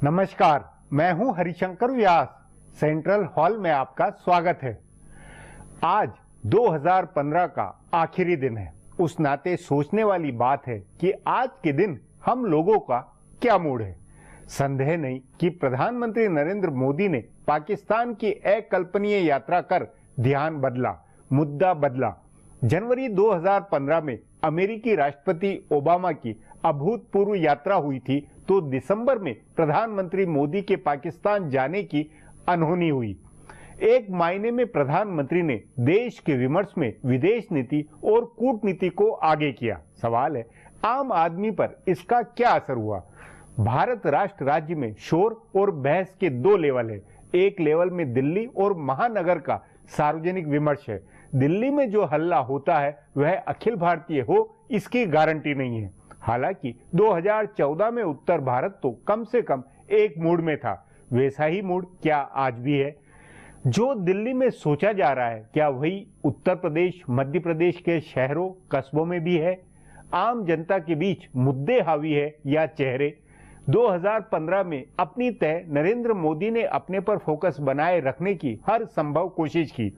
नमस्कार, मैं हूं हरिशंकर व्यास। सेंट्रल हॉल में आपका स्वागत है। आज 2015 का आखिरी दिन है। उस नाते सोचने वाली बात है कि आज के दिन हम लोगों का क्या मूड है। संदेह नहीं कि प्रधानमंत्री नरेंद्र मोदी ने पाकिस्तान की अकल्पनीय यात्रा कर ध्यान बदला, मुद्दा बदला। जनवरी 2015 में अमेरिकी राष्ट्रपति ओबामा की अभूतपूर्व यात्रा हुई थी, तो दिसंबर में प्रधानमंत्री मोदी के पाकिस्तान जाने की अनहोनी हुई। एक मायने में प्रधानमंत्री ने देश के विमर्श में विदेश नीति और कूटनीति को आगे किया। सवाल है, आम आदमी पर इसका क्या असर हुआ। भारत राष्ट्र राज्य में शोर और बहस के दो लेवल है। एक लेवल में दिल्ली और महानगर का सार्वजनिक विमर्श है। दिल्ली में जो हल्ला होता है वह अखिल भारतीय हो, इसकी गारंटी नहीं है। हालांकि 2014 में उत्तर भारत तो कम से कम एक मूड में था। वैसा ही मूड क्या आज भी है? जो दिल्ली में सोचा जा रहा है, क्या वही उत्तर प्रदेश, मध्य प्रदेश के शहरों कस्बों में भी है? आम जनता के बीच मुद्दे हावी है या चेहरे? 2015 में अपनी तय नरेंद्र मोदी ने अपने पर फोकस बनाए रखने की हर संभव कोशिश की।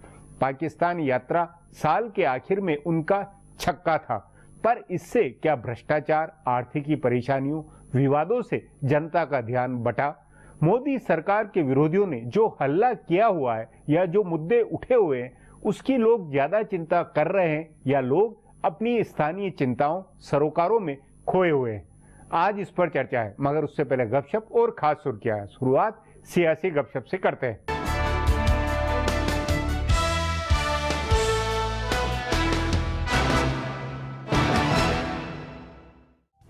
पाकिस्तान यात्रा साल के आखिर में उनका छक्का था, पर इससे क्या भ्रष्टाचार, आर्थिक परेशानियों, विवादों से जनता का ध्यान बटा? मोदी सरकार के विरोधियों ने जो हल्ला किया हुआ है या जो मुद्दे उठे हुए हैं, उसकी लोग ज्यादा चिंता कर रहे हैं या लोग अपनी स्थानीय चिंताओं, सरोकारों में खोए हुए हैं? आज इस पर चर्चा है, मगर उससे पहले गपशप और खास सुर्खियां। शुरुआत सियासी गपशप से करते हैं।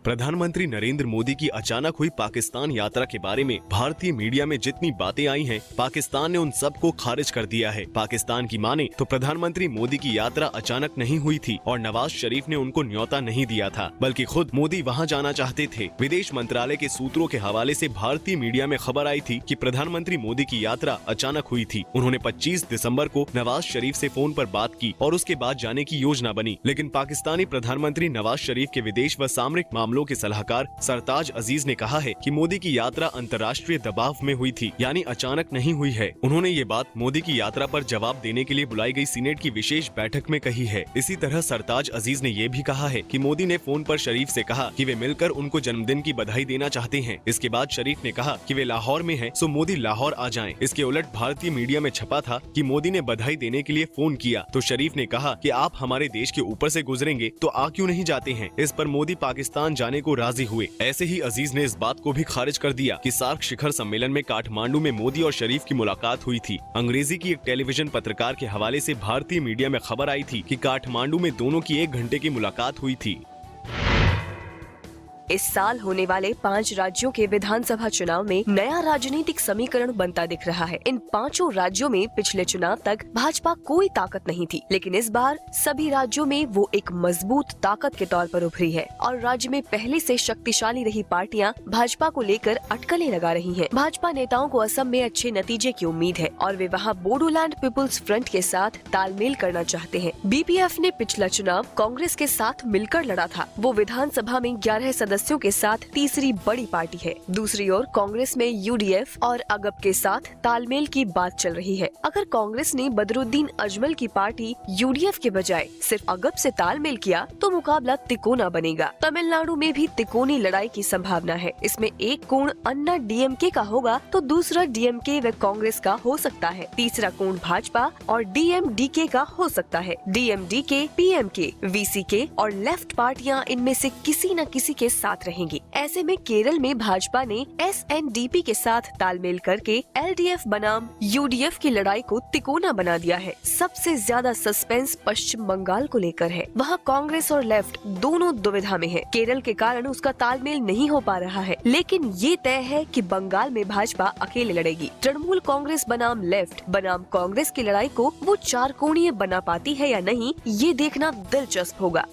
प्रधानमंत्री नरेंद्र मोदी की अचानक हुई पाकिस्तान यात्रा के बारे में भारतीय मीडिया में जितनी बातें आई हैं, पाकिस्तान ने उन सब को खारिज कर दिया है। पाकिस्तान की माने तो प्रधानमंत्री मोदी की यात्रा अचानक नहीं हुई थी और नवाज शरीफ ने उनको न्योता नहीं दिया था, बल्कि खुद मोदी वहां जाना चाहते थे। विदेश मंत्रालय के सूत्रों के हवाले से भारतीय मीडिया में खबर आई थी कि प्रधानमंत्री मोदी की यात्रा अचानक हुई थी। उन्होंने 25 दिसंबर को नवाज शरीफ से फोन पर बात की और उसके बाद जाने की योजना बनी। लेकिन पाकिस्तानी प्रधानमंत्री नवाज शरीफ के विदेश व सामरिक मामलों के सलाहकार सरताज अजीज ने कहा है कि मोदी की यात्रा अंतर्राष्ट्रीय दबाव में हुई थी, यानी अचानक नहीं हुई है। उन्होंने ये बात मोदी की यात्रा पर जवाब देने के लिए बुलाई गई सीनेट की विशेष बैठक में कही है। इसी तरह सरताज अजीज ने ये भी कहा है कि मोदी ने फोन पर शरीफ से कहा कि वे मिलकर उनको जन्मदिन की बधाई देना चाहते हैं। इसके बाद शरीफ ने कहा कि वे लाहौर में हैं, सो मोदी लाहौर आ जाएं। इसके उलट भारतीय मीडिया में छपा था कि मोदी ने बधाई देने के लिए फोन किया तो शरीफ ने कहा कि आप हमारे देश के ऊपर से गुजरेंगे तो आ क्यों नहीं जाते हैं। इस पर मोदी पाकिस्तान जाने को राजी हुए। ऐसे ही अजीज ने इस बात को भी खारिज कर दिया कि सार्क शिखर सम्मेलन में काठमांडू में मोदी और शरीफ की मुलाकात हुई थी। अंग्रेजी की एक टेलीविजन पत्रकार के हवाले से भारतीय मीडिया में खबर आई थी कि काठमांडू में दोनों की 1 घंटे की मुलाकात हुई थी। इस साल होने वाले 5 राज्यों के विधानसभा चुनाव में नया राजनीतिक समीकरण बनता दिख रहा है। इन 5 राज्यों में पिछले चुनाव तक भाजपा कोई ताकत नहीं थी, लेकिन इस बार सभी राज्यों में वो एक मजबूत ताकत के तौर पर उभरी है और राज्य में पहले से शक्तिशाली रही पार्टियां भाजपा को लेकर अटकलें लगा रही हैं। भाजपा नेताओं को असम में अच्छे नतीजे की उम्मीद है और वे वहाँ बोडोलैंड पीपुल्स फ्रंट के साथ तालमेल करना चाहते हैं। बीपीएफ ने पिछला चुनाव कांग्रेस के साथ मिलकर लड़ा था। वो विधानसभा में 11 सदस्यों के साथ तीसरी बड़ी पार्टी है। दूसरी ओर कांग्रेस में यूडीएफ और अगप के साथ तालमेल की बात चल रही है। अगर कांग्रेस ने बदरुद्दीन अजमल की पार्टी यूडीएफ के बजाय सिर्फ अगप से तालमेल किया तो मुकाबला तिकोना बनेगा। तमिलनाडु में भी तिकोनी लड़ाई की संभावना है। इसमें एक कोण अन्ना डीएमके का होगा तो दूसरा डीएमके व कांग्रेस का हो सकता है। तीसरा कोण भाजपा और डीएमडीके का हो सकता है। डीएमडीके, पीएमके, वीसीके और लेफ्ट पार्टियां इनमें से किसी न किसी के साथ रहेंगी। ऐसे में केरल में भाजपा ने एसएनडीपी के साथ तालमेल करके एलडीएफ बनाम यूडीएफ की लड़ाई को तिकोना बना दिया है। सबसे ज्यादा सस्पेंस पश्चिम बंगाल को लेकर है। वहाँ कांग्रेस और लेफ्ट दोनों दुविधा में है। केरल के कारण उसका तालमेल नहीं हो पा रहा है, लेकिन ये तय है कि बंगाल में भाजपा अकेले लड़ेगी। तृणमूल कांग्रेस बनाम लेफ्ट बनाम कांग्रेस की लड़ाई को वो 4 कोणीय बना पाती है या नहीं, ये देखना दिलचस्प होगा।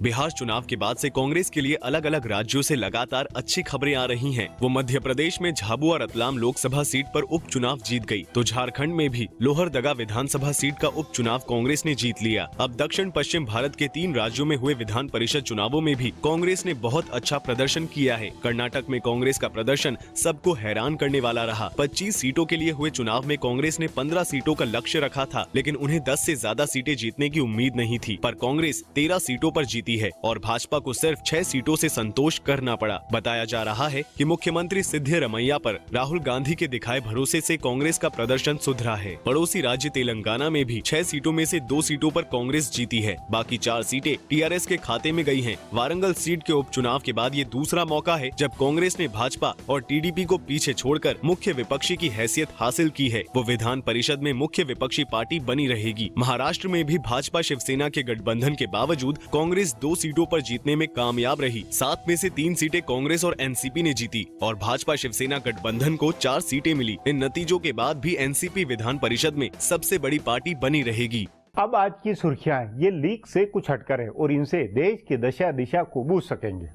बिहार चुनाव के बाद से कांग्रेस के लिए अलग अलग राज्यों से लगातार अच्छी खबरें आ रही हैं। वो मध्य प्रदेश में झाबुआ रतलाम लोकसभा सीट पर उपचुनाव जीत गई, तो झारखंड में भी लोहरदगा विधानसभा सीट का उपचुनाव कांग्रेस ने जीत लिया। अब दक्षिण पश्चिम भारत के 3 राज्यों में हुए विधान परिषद चुनावों में भी कांग्रेस ने बहुत अच्छा प्रदर्शन किया है। कर्नाटक में कांग्रेस का प्रदर्शन सबको हैरान करने वाला रहा। 25 सीटों के लिए हुए चुनाव में कांग्रेस ने 15 सीटों का लक्ष्य रखा था, लेकिन उन्हें 10 से ज्यादा सीटें जीतने की उम्मीद नहीं थी। पर कांग्रेस 13 सीटों पर जीती है और भाजपा को सिर्फ 6 सीटों से संतोष करना पड़ा। बताया जा रहा है कि मुख्यमंत्री सिद्धरमैया पर राहुल गांधी के दिखाए भरोसे से कांग्रेस का प्रदर्शन सुधरा है। पड़ोसी राज्य तेलंगाना में भी 6 सीटों में से 2 सीटों पर कांग्रेस जीती है। बाकी 4 सीटें टीआरएस के खाते में गई हैं। वारंगल सीट के उपचुनाव के बाद ये दूसरा मौका है जब कांग्रेस ने भाजपा और टीडीपी को पीछे छोड़कर मुख्य विपक्षी की हैसियत हासिल की है। वो विधान परिषद में मुख्य विपक्षी पार्टी बनी रहेगी। महाराष्ट्र में भी भाजपा शिवसेना के गठबंधन के बावजूद कांग्रेस 2 सीटों पर जीतने में कामयाब रही। 7 में से 3 सीटें कांग्रेस और एनसीपी ने जीती और भाजपा शिवसेना गठबंधन को 4 सीटें मिली। इन नतीजों के बाद भी एनसीपी विधान परिषद में सबसे बड़ी पार्टी बनी रहेगी। अब आज की सुर्खियां ये लीक से कुछ हटकर है और इनसे देश की दशा दिशा को बूझ सकेंगे।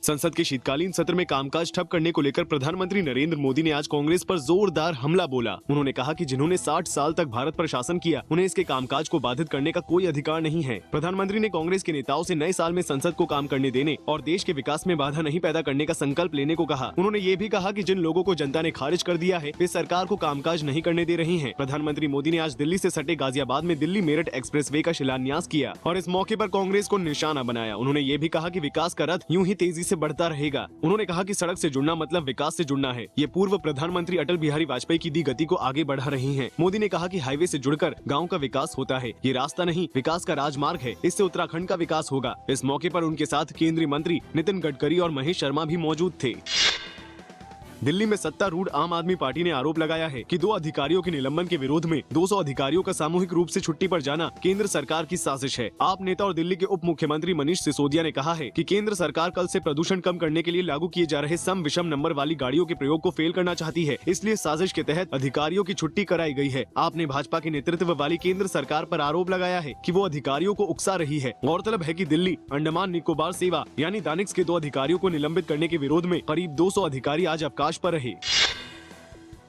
संसद के शीतकालीन सत्र में कामकाज ठप करने को लेकर प्रधानमंत्री नरेंद्र मोदी ने आज कांग्रेस पर जोरदार हमला बोला। उन्होंने कहा कि जिन्होंने 60 साल तक भारत पर शासन किया, उन्हें इसके कामकाज को बाधित करने का कोई अधिकार नहीं है। प्रधानमंत्री ने कांग्रेस के नेताओं से नए साल में संसद को काम करने देने और देश के विकास में बाधा नहीं पैदा करने का संकल्प लेने को कहा। उन्होंने ये भी कहा कि जिन लोगों को जनता ने खारिज कर दिया है, वे सरकार को कामकाज नहीं करने दे रही है। प्रधानमंत्री मोदी ने आज दिल्ली से सटे गाजियाबाद में दिल्ली मेरठ एक्सप्रेसवे का शिलान्यास किया और इस मौके पर कांग्रेस को निशाना बनाया। उन्होंने ये भी कहा कि विकास का रथ यूं ही तेजी से बढ़ता रहेगा। उन्होंने कहा कि सड़क से जुड़ना मतलब विकास से जुड़ना है। ये पूर्व प्रधानमंत्री अटल बिहारी वाजपेयी की दी गति को आगे बढ़ा रही हैं। मोदी ने कहा कि हाईवे से जुड़कर गांव का विकास होता है। ये रास्ता नहीं, विकास का राजमार्ग है। इससे उत्तराखंड का विकास होगा। इस मौके पर उनके साथ केंद्रीय मंत्री नितिन गडकरी और महेश शर्मा भी मौजूद थे। दिल्ली में सत्तारूढ़ आम आदमी पार्टी ने आरोप लगाया है कि 2 अधिकारियों के निलंबन के विरोध में 200 अधिकारियों का सामूहिक रूप से छुट्टी पर जाना केंद्र सरकार की साजिश है। आप नेता और दिल्ली के उप मुख्यमंत्री मनीष सिसोदिया ने कहा है कि केंद्र सरकार कल से प्रदूषण कम करने के लिए लागू किए जा रहे सम विषम नंबर वाली गाड़ियों के प्रयोग को फेल करना चाहती है, इसलिए साजिश के तहत अधिकारियों की छुट्टी कराई गई है। आपने भाजपा के नेतृत्व वाली केंद्र सरकार पर आरोप लगाया है कि वो अधिकारियों को उकसा रही है। गौरतलब है कि दिल्ली अंडमान निकोबार सेवा यानी दानिक्स के 2 अधिकारियों को निलंबित करने के विरोध में करीब 200 अधिकारी आज अवकाश पर रहे।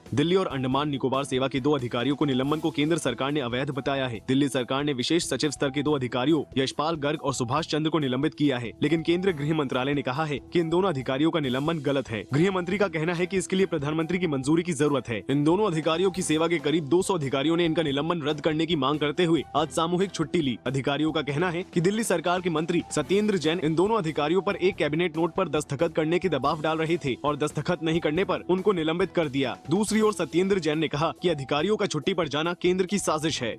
दिल्ली और अंडमान निकोबार सेवा के 2 अधिकारियों को निलंबन को केंद्र सरकार ने अवैध बताया है। दिल्ली सरकार ने विशेष सचिव स्तर के 2 अधिकारियों यशपाल गर्ग और सुभाष चंद्र को निलंबित किया है, लेकिन केंद्रीय गृह मंत्रालय ने कहा है कि इन दोनों अधिकारियों का निलंबन गलत है। गृह मंत्री का कहना है कि इसके लिए प्रधानमंत्री की मंजूरी की जरूरत है। इन दोनों अधिकारियों की सेवा के करीब 200 अधिकारियों ने इनका निलंबन रद्द करने की मांग करते हुए आज सामूहिक छुट्टी ली। अधिकारियों का कहना है कि दिल्ली सरकार के मंत्री सत्येंद्र जैन इन दोनों अधिकारियों पर एक कैबिनेट नोट पर दस्तखत करने के दबाव डाल रहे थे और दस्तखत नहीं करने पर उनको निलंबित कर दिया। दूसरी ओर सत्येंद्र जैन ने कहा कि अधिकारियों का छुट्टी पर जाना केंद्र की साजिश है।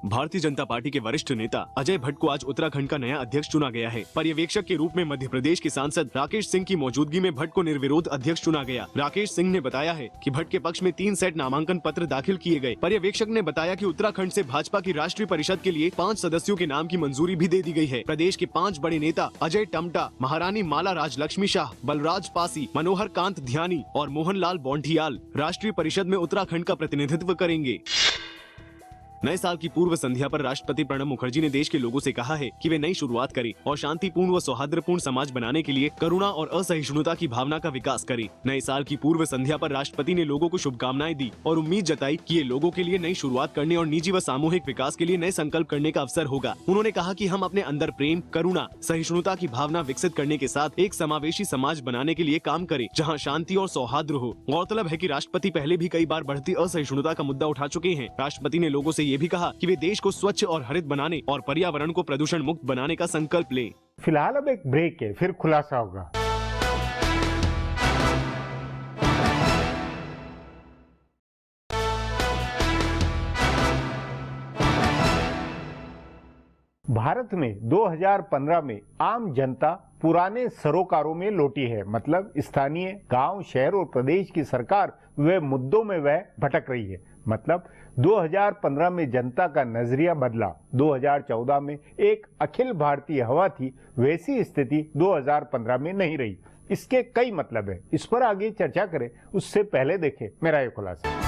भारतीय जनता पार्टी के वरिष्ठ नेता अजय भट्ट को आज उत्तराखंड का नया अध्यक्ष चुना गया है। पर्यवेक्षक के रूप में मध्य प्रदेश के सांसद राकेश सिंह की मौजूदगी में भट्ट को निर्विरोध अध्यक्ष चुना गया। राकेश सिंह ने बताया है कि भट्ट के पक्ष में 3 सेट नामांकन पत्र दाखिल किए गए। पर्यवेक्षक ने बताया कि उत्तराखंड से भाजपा की राष्ट्रीय परिषद के लिए 5 सदस्यों के नाम की मंजूरी भी दे दी गई है। प्रदेश के 5 बड़े नेता अजय टम्टा, महारानी माला राजलक्ष्मी शाह, बलराज पासी, मनोहर कांत ध्यानी और मोहनलाल बौंठियाल राष्ट्रीय परिषद में उत्तराखंड का प्रतिनिधित्व करेंगे। नए साल की पूर्व संध्या पर राष्ट्रपति प्रणब मुखर्जी ने देश के लोगों से कहा है कि वे नई शुरुआत करें और शांतिपूर्ण व सौहार्दपूर्ण समाज बनाने के लिए करुणा और असहिष्णुता की भावना का विकास करें। नए साल की पूर्व संध्या पर राष्ट्रपति ने लोगों को शुभकामनाएं दी और उम्मीद जताई कि ये लोगों के लिए नई शुरुआत करने और निजी व सामूहिक विकास के लिए नए संकल्प करने का अवसर होगा। उन्होंने कहा कि हम अपने अंदर प्रेम, करुणा, सहिष्णुता की भावना विकसित करने के साथ एक समावेशी समाज बनाने के लिए काम करें जहाँ शांति और सौहार्द हो। गौरतलब है कि राष्ट्रपति पहले भी कई बार बढ़ती असहिष्णुता का मुद्दा उठा चुके हैं। राष्ट्रपति ने लोगों से ये भी कहा कि वे देश को स्वच्छ और हरित बनाने और पर्यावरण को प्रदूषण मुक्त बनाने का संकल्प लें। फिलहाल अब एक ब्रेक है, फिर खुलासा होगा। भारत में 2015 में आम जनता पुराने सरोकारों में लौटी है, मतलब स्थानीय गांव, शहर और प्रदेश की सरकार वे मुद्दों में वह भटक रही है। मतलब 2015 में जनता का नजरिया बदला। 2014 में एक अखिल भारतीय हवा थी, वैसी स्थिति 2015 में नहीं रही। इसके कई मतलब है। इस पर आगे चर्चा करें उससे पहले देखें मेरा ये खुलासा।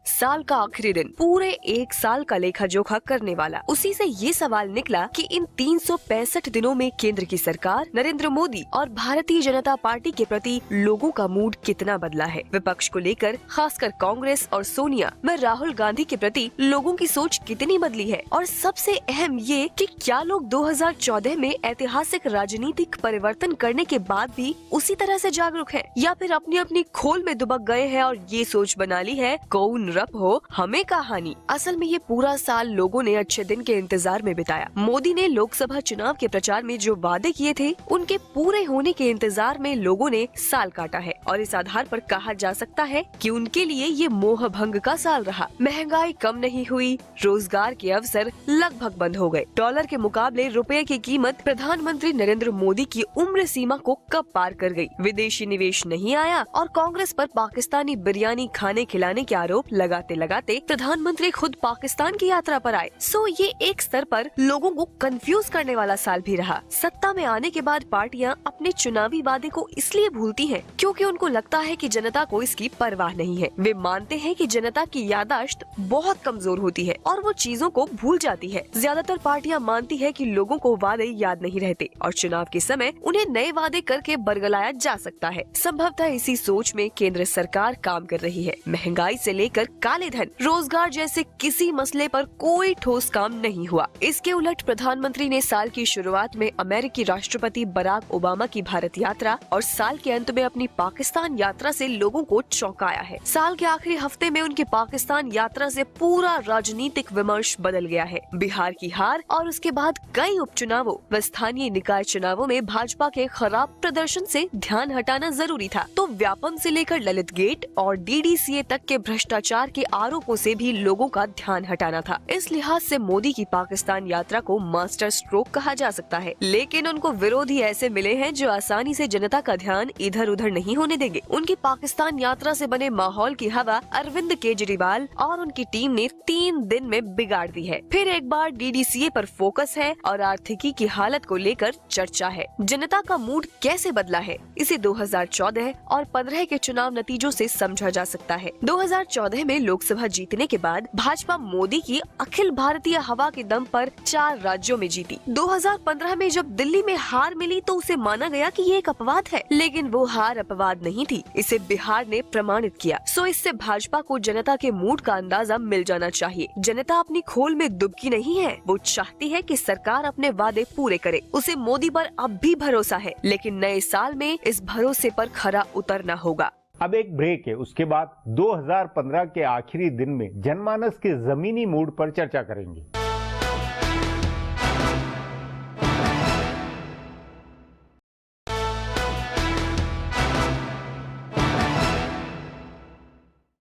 साल का आखिरी दिन, पूरे एक साल का लेखा जोखा करने वाला। उसी से ये सवाल निकला कि इन 365 दिनों में केंद्र की सरकार, नरेंद्र मोदी और भारतीय जनता पार्टी के प्रति लोगों का मूड कितना बदला है। विपक्ष को लेकर खासकर कांग्रेस और सोनिया में राहुल गांधी के प्रति लोगों की सोच कितनी बदली है, और सबसे अहम ये कि क्या लोग 2014 में ऐतिहासिक राजनीतिक परिवर्तन करने के बाद भी उसी तरह से जागरूक हैं, या फिर अपनी अपनी खोल में दुबक गए हैं और ये सोच बना ली है कौन रब हो हमें कहानी। असल में ये पूरा साल लोगों ने अच्छे दिन के इंतजार में बिताया। मोदी ने लोकसभा चुनाव के प्रचार में जो वादे किए थे उनके पूरे होने के इंतजार में लोगों ने साल काटा है, और इस आधार पर कहा जा सकता है कि उनके लिए ये मोह भंग का साल रहा। महंगाई कम नहीं हुई, रोजगार के अवसर लगभग बंद हो गए, डॉलर के मुकाबले रुपए की कीमत प्रधानमंत्री नरेंद्र मोदी की उम्र सीमा को कब पार कर गई, विदेशी निवेश नहीं आया, और कांग्रेस पर पाकिस्तानी बिरयानी खाने खिलाने के आरोप लगाते लगाते प्रधानमंत्री खुद पाकिस्तान की यात्रा पर आए। सो ये एक स्तर पर लोगों को कंफ्यूज करने वाला साल भी रहा। सत्ता में आने के बाद पार्टियां अपने चुनावी वादे को इसलिए भूलती हैं क्योंकि उनको लगता है कि जनता को इसकी परवाह नहीं है। वे मानते हैं कि जनता की याददाश्त बहुत कमजोर होती है और वो चीजों को भूल जाती है। ज्यादातर पार्टियां मानती है कि लोगों को वादे याद नहीं रहते और चुनाव के समय उन्हें नए वादे करके बरगलाया जा सकता है। संभवतः इसी सोच में केंद्र सरकार काम कर रही है। महंगाई से लेकर काले धन, रोजगार जैसे किसी मसले पर कोई ठोस काम नहीं हुआ। इसके उलट प्रधानमंत्री ने साल की शुरुआत में अमेरिकी राष्ट्रपति बराक ओबामा की भारत यात्रा और साल के अंत में अपनी पाकिस्तान यात्रा से लोगों को चौंकाया है। साल के आखिरी हफ्ते में उनकी पाकिस्तान यात्रा से पूरा राजनीतिक विमर्श बदल गया है। बिहार की हार और उसके बाद कई उपचुनावों व स्थानीय निकाय चुनावों में भाजपा के खराब प्रदर्शन से ध्यान हटाना जरूरी था, तो व्यापम से लेकर ललित गेट और DDCA तक के भ्रष्टाचार के आरोपों से भी लोगों का ध्यान हटाना था। इस लिहाज से मोदी की पाकिस्तान यात्रा को मास्टर स्ट्रोक कहा जा सकता है, लेकिन उनको विरोधी ऐसे मिले हैं जो आसानी से जनता का ध्यान इधर उधर नहीं होने देंगे। उनकी पाकिस्तान यात्रा से बने माहौल की हवा अरविंद केजरीवाल और उनकी टीम ने 3 दिन में बिगाड़ दी है। फिर एक बार DDCA पर फोकस है और आर्थिकी की हालत को लेकर चर्चा है। जनता का मूड कैसे बदला है, इसे 2014 और 15 के चुनाव नतीजों से समझा जा सकता है। 2014 में लोकसभा जीतने के बाद भाजपा मोदी की अखिल भारतीय हवा के दम पर 4 राज्यों में जीती। 2015 में जब दिल्ली में हार मिली तो उसे माना गया कि ये एक अपवाद है, लेकिन वो हार अपवाद नहीं थी, इसे बिहार ने प्रमाणित किया। सो इससे भाजपा को जनता के मूड का अंदाजा मिल जाना चाहिए। जनता अपनी खोल में दुबकी नहीं है, वो चाहती है कि सरकार अपने वादे पूरे करे। उसे मोदी पर अब भी भरोसा है, लेकिन नए साल में इस भरोसे पर खरा उतरना होगा। अब एक ब्रेक है, उसके बाद 2015 के आखिरी दिन में जनमानस के जमीनी मूड पर चर्चा करेंगे।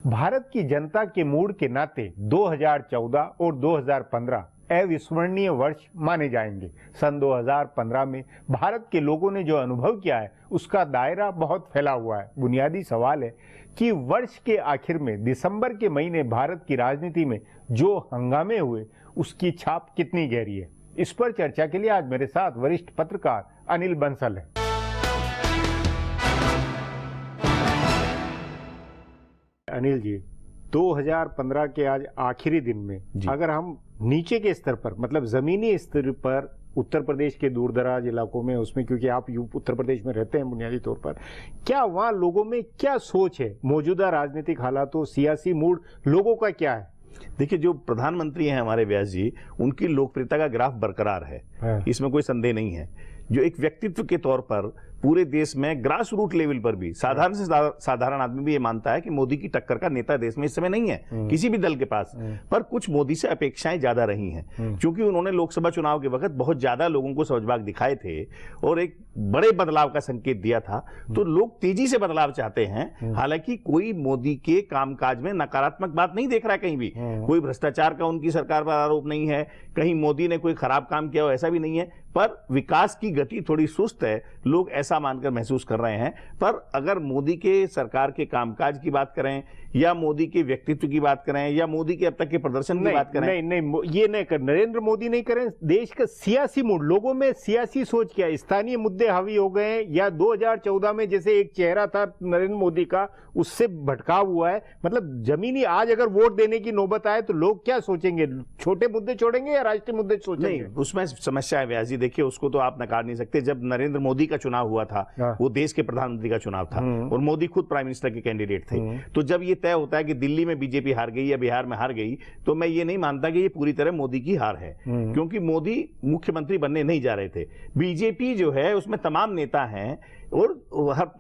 भारत की जनता के मूड के नाते 2014 और 2015 अविस्मरणीय वर्ष माने जाएंगे। सन 2015 में भारत के लोगों ने जो अनुभव किया है उसका दायरा बहुत फैला हुआ है। बुनियादी सवाल है कि वर्ष के आखिर में दिसंबर के महीने भारत की राजनीति में जो हंगामे हुए उसकी छाप कितनी गहरी है, इस पर चर्चा के लिए आज मेरे साथ वरिष्ठ पत्रकार अनिल बंसल है। अनिल जी, 2015 के आज आखिरी दिन में अगर हम नीचे के स्तर पर, मतलब जमीनी स्तर पर, उत्तर प्रदेश के दूर दराज इलाकों में, उसमें क्योंकि आप उत्तर प्रदेश में रहते हैं बुनियादी तौर पर, क्या वहाँ लोगों में क्या सोच है, मौजूदा राजनीतिक हालातों, सियासी मूड लोगों का क्या है? देखिए, जो प्रधानमंत्री हैं हमारे व्यास जी, उनकी लोकप्रियता का ग्राफ बरकरार है, इसमें कोई संदेह नहीं है। जो एक व्यक्तित्व के तौर पर पूरे देश में ग्रास रूट लेवल पर भी साधारण से साधारण आदमी भी ये मानता है कि मोदी की टक्कर का नेता देश में इस समय नहीं है किसी भी दल के पास। पर कुछ मोदी से अपेक्षाएं ज्यादा रही हैं, क्योंकि उन्होंने लोकसभा चुनाव के वक्त बहुत ज्यादा लोगों को समझबाग दिखाए थे और एक बड़े बदलाव का संकेत दिया था। तो लोग तेजी से बदलाव चाहते हैं। हालांकि कोई मोदी के कामकाज में नकारात्मक बात नहीं देख रहा है, कहीं भी कोई भ्रष्टाचार का उनकी सरकार पर आरोप नहीं है, कहीं मोदी ने कोई खराब काम किया हो ऐसा भी नहीं है। पर विकास की गति थोड़ी सुस्त है, लोग ऐसा मानकर महसूस कर रहे हैं। पर अगर मोदी के सरकार के कामकाज की बात करें या मोदी के व्यक्तित्व की बात करें या मोदी के अब तक के प्रदर्शन की बात करें। नहीं, ये नहीं कर, नरेंद्र मोदी नहीं करें, देश का सियासी मूड, लोगों में सियासी सोच क्या है, स्थानीय मुद्दे हावी हो गए या 2014 में जैसे एक चेहरा था नरेंद्र मोदी का उससे भटकाव हुआ है। मतलब जमीनी आज अगर वोट देने की नौबत आए तो लोग क्या सोचेंगे, छोटे मुद्दे छोड़ेंगे या राष्ट्रीय मुद्दे सोचेंगे? नहीं, उसमें समस्या है व्यास जी। देखिए, उसको तो आप नकार नहीं सकते। जब नरेंद्र मोदी का चुनाव हुआ था, वो देश के प्रधानमंत्री का चुनाव था और मोदी खुद प्राइम मिनिस्टर के कैंडिडेट थे। तो जब ये तय होता है कि दिल्ली में बीजेपी हार गई या बिहार में हार गई, तो मैं ये नहीं मानता कि ये पूरी तरह मोदी की हार है, क्योंकि मोदी मुख्यमंत्री बनने नहीं जा रहे थे। बीजेपी जो है उसमें तमाम नेता हैं और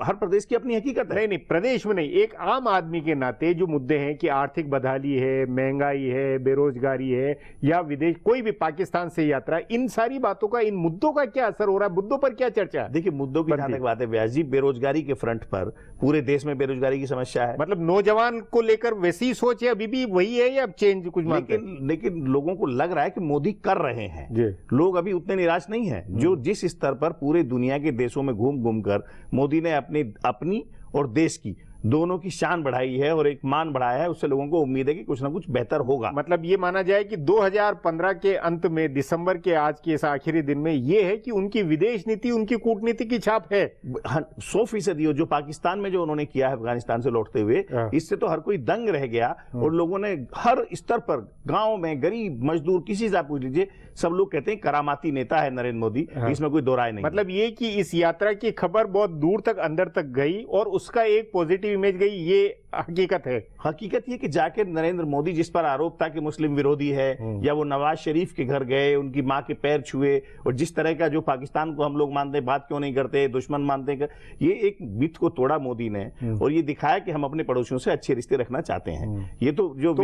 हर प्रदेश की अपनी हकीकत है। नहीं, प्रदेश में नहीं, एक आम आदमी के नाते जो मुद्दे हैं कि आर्थिक बदहाली है, महंगाई है, बेरोजगारी है या विदेश कोई भी पाकिस्तान से यात्रा, इन सारी बातों का, इन मुद्दों का क्या असर हो रहा है, मुद्दों पर क्या चर्चा है? देखिए, मुद्दों की जहां तक बात है व्यास जी, बेरोजगारी के फ्रंट पर पूरे देश में बेरोजगारी की समस्या है। मतलब नौजवान को लेकर वैसी सोच है अभी भी वही है या चेंज कुछ? लेकिन लोगों को लग रहा है कि मोदी कर रहे हैं। लोग अभी उतने निराश नहीं है। जो जिस स्तर पर पूरे दुनिया के देशों में घूम घूम कर मोदी ने अपनी और देश की दोनों की शान बढ़ाई है और एक मान बढ़ाया है, उससे लोगों को उम्मीद है कि कुछ ना कुछ बेहतर होगा। मतलब ये माना जाए कि 2015 के अंत में, दिसंबर के आज के इस आखिरी दिन में, ये है कि उनकी विदेश नीति, उनकी कूटनीति की छाप है 100%। जो पाकिस्तान में जो उन्होंने किया है अफगानिस्तान से लौटते हुए, इससे तो हर कोई दंग रह गया और लोगों ने हर स्तर पर, गांव में गरीब मजदूर किसी से आप पूछ लीजिए, सब लोग कहते हैं करामाती नेता है नरेंद्र मोदी, इसमें कोई दो राय नहीं। मतलब ये कि इस यात्रा की खबर बहुत दूर तक, अंदर तक गई और उसका एक पॉजिटिव इमेज गई, ये हकीकत है। हकीकत ये कि जाके नरेंद्र मोदी, जिस पर आरोप था कि मुस्लिम विरोधी है, या वो नवाज शरीफ के घर गए, उनकी मां के पैर छुए और जिस तरह का जो पाकिस्तान को हम लोग मानते हैं, बात क्यों नहीं करते, दुश्मन मानते हैं, ये एक मिथ को तोड़ा मोदी ने और ये दिखाया कि हम अपने पड़ोसियों से अच्छे रिश्ते रखना चाहते हैं। ये तो जो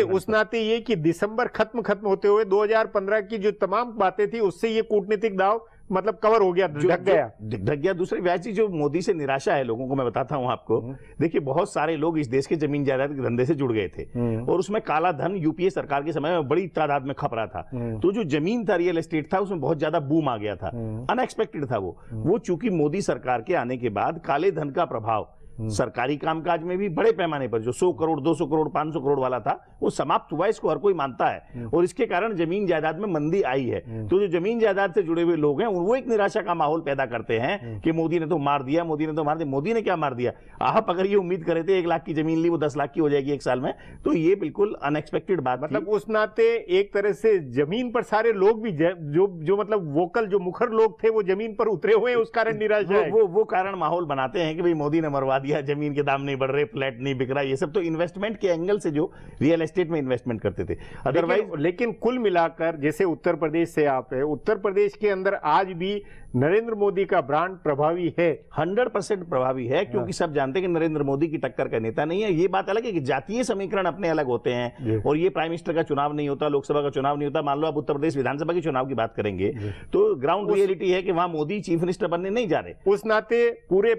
उस नाते ये कि दिसंबर खत्म होते हुए 2015 की जो तमाम बातें थी उससे ये कूटनीतिक दाव मतलब कवर हो गया, ढक गया। दूसरी व्यास जी, जो मोदी से निराशा है लोगों को, मैं बताता हूं आपको। देखिए, बहुत सारे लोग इस देश के जमीन जायदाद के धंधे से जुड़ गए थे और उसमें काला धन यूपीए सरकार के समय में बड़ी तादाद में खप रहा था। तो जो जमीन था, रियल एस्टेट था, उसमें बहुत ज्यादा बूम आ गया था, अनएक्सपेक्टेड था वो चूंकि मोदी सरकार के आने के बाद काले धन का प्रभाव सरकारी कामकाज में भी बड़े पैमाने पर, जो 100 करोड़ 200 करोड़ 500 करोड़ वाला था, वो समाप्त हुआ। इसको हर कोई मानता है और इसके कारण जमीन जायदाद में मंदी आई है। तो जो जमीन जायदाद से जुड़े हुए लोग हैं, वो एक निराशा का माहौल पैदा करते हैं कि मोदी ने तो मार दिया, मोदी ने तो मार दिया। मोदी ने क्या मार दिया? आप अगर ये उम्मीद करे थे 1 लाख की जमीन ली, वो 10 लाख की हो जाएगी 1 साल में, तो ये बिल्कुल अनएक्सपेक्टेड बात। मतलब उस नाते एक तरह से जमीन पर सारे लोग भी जो मतलब वोकल, जो मुखर लोग थे, वो जमीन पर उतरे हुए हैं, उस कारण निराशा है। वो कारण माहौल बनाते हैं कि भाई मोदी ने मरवा दिया, जमीन के दाम नहीं बढ़ रहे, फ्लैट नहीं बिक रहा। ये सब तो इन्वेस्टमेंट के एंगल से जो रियल एस्टेट में इन्वेस्टमेंट करते थे। अदरवाइज लेकिन कुल मिलाकर, जैसे उत्तर प्रदेश से आप है, उत्तर प्रदेश के अंदर आज भी नरेंद्र मोदी का ब्रांड प्रभावी है, 100% प्रभावी है, क्योंकि सब जानते हैं कि नरेंद्र मोदी की टक्कर का नेता नहीं है। ये बात अलग है कि जातीय समीकरण अपने अलग होते हैं और ये प्राइम मिनिस्टर का चुनाव नहीं होता, लोकसभा का चुनाव नहीं होता। मान लो आप उत्तर प्रदेश विधानसभा के चुनाव की बात करेंगे तो ग्राउंड रियलिटी है कि वहां मोदी चीफ मिनिस्टर बनने नहीं जा रहे। उस नाते पूरे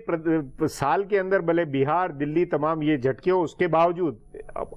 साल के अंदर भले बिहार, दिल्ली तमाम ये झटके हो, उसके बावजूद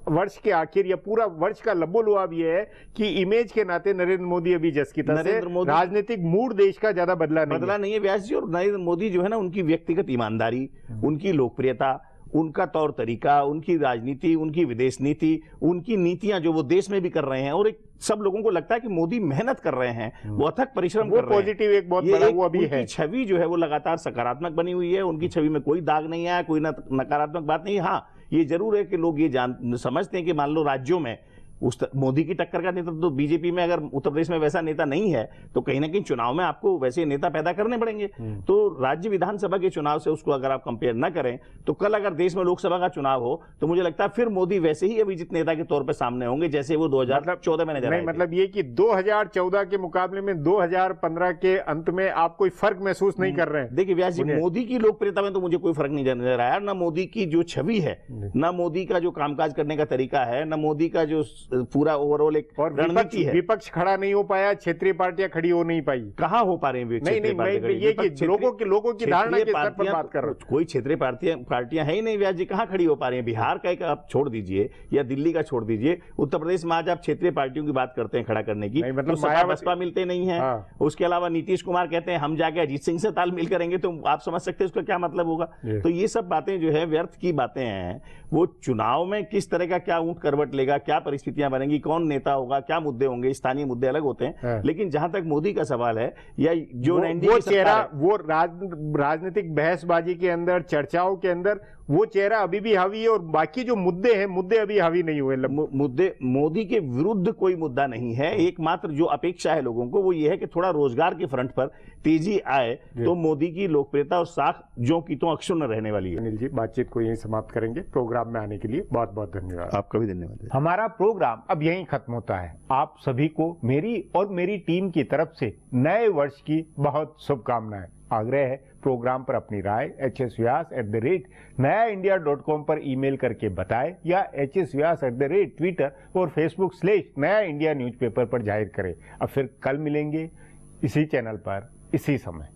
वर्ष के आखिर या पूरा वर्ष का लबोलुआब ये है कि इमेज के नाते नरेंद्र मोदी अभी जस की तरह से, राजनीतिक मूड देश का ज्यादा बदला नहीं है व्यास जी। और नरेंद्र मोदी जो है ना, उनकी व्यक्तिगत ईमानदारी, उनकी लोकप्रियता, उनका तौर तरीका, उनकी राजनीति, उनकी विदेश नीति, उनकी नीतियां जो वो देश में भी कर रहे हैं और एक सब लोगों को लगता है कि मोदी मेहनत कर रहे हैं, वो अथक परिश्रम कर रहे हैं। पॉजिटिव एक बहुत बड़ा वो अभी है। छवि जो है वो लगातार सकारात्मक बनी हुई है। उनकी छवि में कोई दाग नहीं आया, कोई नकारात्मक बात नहीं। हाँ, ये जरूर है कि लोग ये समझते हैं कि मान लो राज्यों में उस मोदी की टक्कर का नेता, तो बीजेपी में अगर उत्तर प्रदेश में वैसा नेता नहीं है तो कहीं ना कहीं चुनाव में आपको वैसे नेता पैदा करने पड़ेंगे। तो राज्य विधानसभा के चुनाव से उसको अगर आप कंपेयर न करें तो कल अगर देश में लोकसभा का चुनाव हो तो मुझे लगता है फिर मोदी वैसे ही अभिजीत नेता के तौर पर सामने होंगे जैसे वो 2014 में नजर आए। मतलब ये कि 2014 के मुकाबले में 2015 के अंत में आप कोई फर्क महसूस नहीं कर रहे हैं? देखिए व्यास जी, मोदी की लोकप्रियता में तो मुझे कोई फर्क नहीं नजर आया। ना मोदी की जो छवि है, ना मोदी का जो कामकाज करने का तरीका है, ना मोदी का जो पूरा ओवरऑल एक और रणनीति है। विपक्ष खड़ा नहीं हो पाया, क्षेत्रीय पार्टियां खड़ी हो नहीं पाई। कहाँ हो पा रहे हैं नहीं, मैं ये कि लोगों की धारणा के स्तर पर बात कर रहा हूं। कोई क्षेत्रीय पार्टियां है ही नहीं व्यास जी, कहाँ खड़ी हो पा रही हैं? बिहार का एक आप छोड़ दीजिए या दिल्ली का छोड़ दीजिए, उत्तर प्रदेश में आज आप क्षेत्रीय पार्टियों की बात करते हैं खड़ा करने की, मतलब तो सपा बसपा मिलते नहीं है। उसके अलावा नीतीश कुमार कहते हैं हम जाके अजीत सिंह से तालमेल करेंगे, तो आप समझ सकते हैं उसका क्या मतलब होगा। तो ये सब बातें जो है व्यर्थ की बातें हैं। वो चुनाव में किस तरह का क्या ऊंट करवट लेगा, क्या परिस्थितियां बनेंगी, कौन नेता होगा, क्या मुद्दे होंगे, स्थानीय मुद्दे अलग होते हैं। लेकिन जहां तक मोदी का सवाल है या जो वो चेहरा, वो राजनीतिक बहसबाजी के अंदर, चर्चाओं के अंदर वो चेहरा अभी भी हावी है, और बाकी जो मुद्दे हैं, मुद्दे अभी हावी नहीं हुए। मुद्दे मोदी के विरुद्ध कोई मुद्दा नहीं है। एकमात्र जो अपेक्षा है लोगों को वो ये है कि थोड़ा रोजगार के फ्रंट पर तेजी आए, तो मोदी की लोकप्रियता और साख जो की तो अक्षुण्ण रहने वाली है। अनिल जी, बातचीत को यहीं समाप्त करेंगे। प्रोग्राम में आने के लिए बहुत बहुत धन्यवाद। आपका भी धन्यवाद। हमारा प्रोग्राम अब यहीं खत्म होता है। आप सभी को मेरी और मेरी टीम की तरफ से नए वर्ष की बहुत शुभकामनाएं। आग्रह है, प्रोग्राम पर अपनी राय hsvyas@nayaindia.com पर ईमेल करके बताएं या hsvyas@Twitter और Facebook/नया इंडिया न्यूज़पेपर पर जाहिर करें। अब फिर कल मिलेंगे इसी चैनल पर, इसी समय।